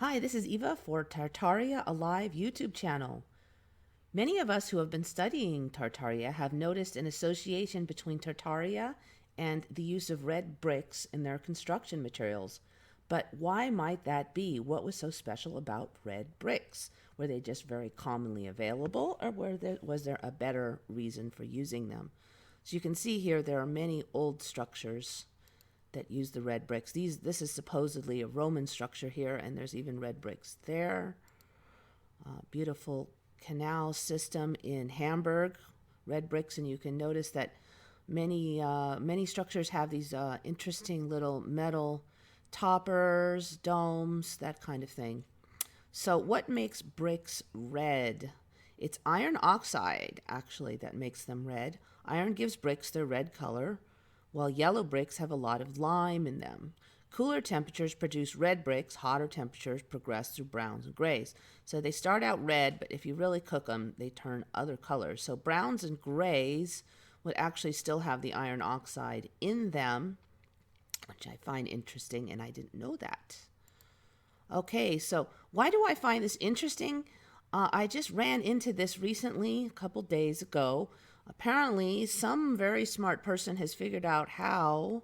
Hi, this is Eva for Tartaria Alive YouTube channel. Many of us who have been studying Tartaria have noticed an association between Tartaria and the use of red bricks in their construction materials. But why might that be? What was so special about red bricks? Were they just very commonly available, or was there a better reason for using them? So you can see here there are many old structures that use the red bricks. This is supposedly a Roman structure here, and there's even red bricks there. Beautiful canal system in Hamburg, red bricks, and you can notice that many structures have these interesting little metal toppers, domes, that kind of thing. So what makes bricks red? It's iron oxide, actually, that makes them red. Iron gives bricks their red color, while yellow bricks have a lot of lime in them. Cooler temperatures produce red bricks. Hotter temperatures progress through browns and grays. So they start out red, but if you really cook them, they turn other colors. So browns and grays would actually still have the iron oxide in them, which I find interesting, and I didn't know that. Okay, so why do I find this interesting? I just ran into this recently, a couple days ago. Apparently, some very smart person has figured out how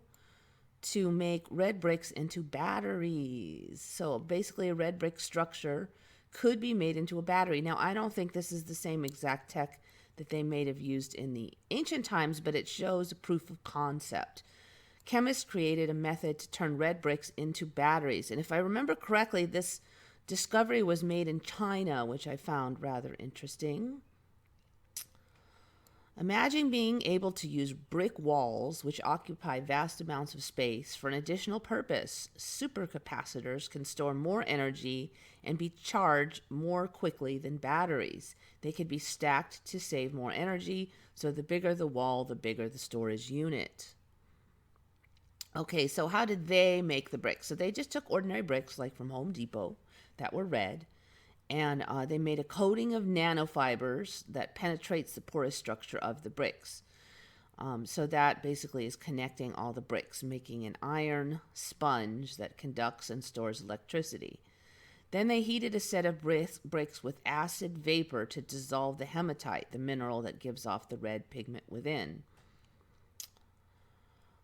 to make red bricks into batteries. So basically, a red brick structure could be made into a battery. Now, I don't think this is the same exact tech that they may have used in the ancient times, but it shows a proof of concept. Chemists created a method to turn red bricks into batteries. And if I remember correctly, this discovery was made in China, which I found rather interesting. Imagine being able to use brick walls, which occupy vast amounts of space, for an additional purpose. Supercapacitors can store more energy and be charged more quickly than batteries. They can be stacked to save more energy, so the bigger the wall, the bigger the storage unit. Okay, so how did they make the bricks? So they just took ordinary bricks, like from Home Depot, that were red, and they made a coating of nanofibers that penetrates the porous structure of the bricks. So that basically is connecting all the bricks, making an iron sponge that conducts and stores electricity. Then they heated a set of bricks with acid vapor to dissolve the hematite, the mineral that gives off the red pigment within.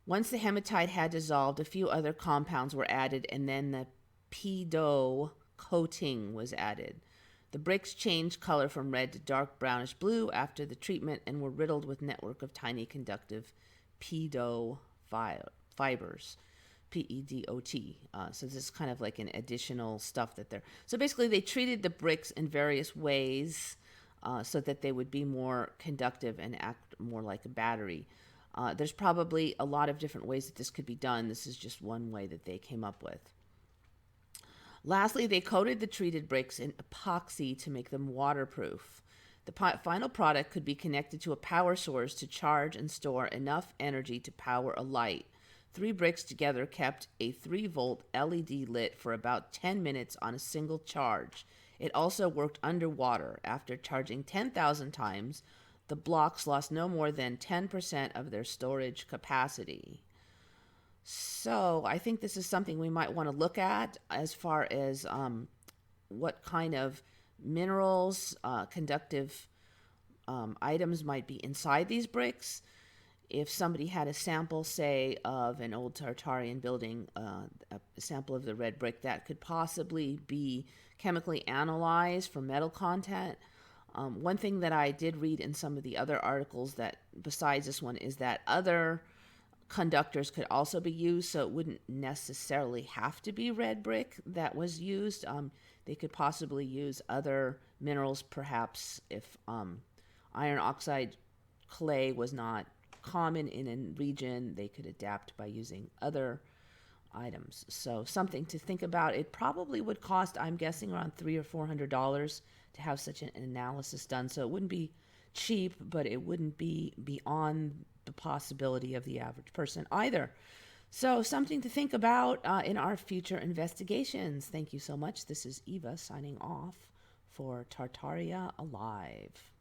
Once the hematite had dissolved, a few other compounds were added, and then the pedo coating was added. The bricks changed color from red to dark brownish blue after the treatment and were riddled with a network of tiny conductive pedo fibers. PEDOT. So this is kind of like an additional stuff that they're. So basically, they treated the bricks in various ways so that they would be more conductive and act more like a battery. There's probably a lot of different ways that this could be done. This is just one way that they came up with. Lastly, they coated the treated bricks in epoxy to make them waterproof. The final product could be connected to a power source to charge and store enough energy to power a light. 3 bricks together kept a 3-volt LED lit for about 10 minutes on a single charge. It also worked underwater. After charging 10,000 times, the blocks lost no more than 10% of their storage capacity. So I think this is something we might want to look at as far as what kind of minerals, conductive items might be inside these bricks. If somebody had a sample, say, of an old Tartarian building, a sample of the red brick, that could possibly be chemically analyzed for metal content. One thing that I did read in some of the other articles that besides this one is that other conductors could also be used, so it wouldn't necessarily have to be red brick that was used. They could possibly use other minerals, perhaps if iron oxide clay was not common in a region, they could adapt by using other items. So something to think about. It probably would cost, I'm guessing, around $300 or $400 to have such an analysis done. So it wouldn't be cheap, but it wouldn't be beyond the possibility of the average person either. So something to think about in our future investigations. Thank you so much. This is Eva signing off for Tartaria Alive.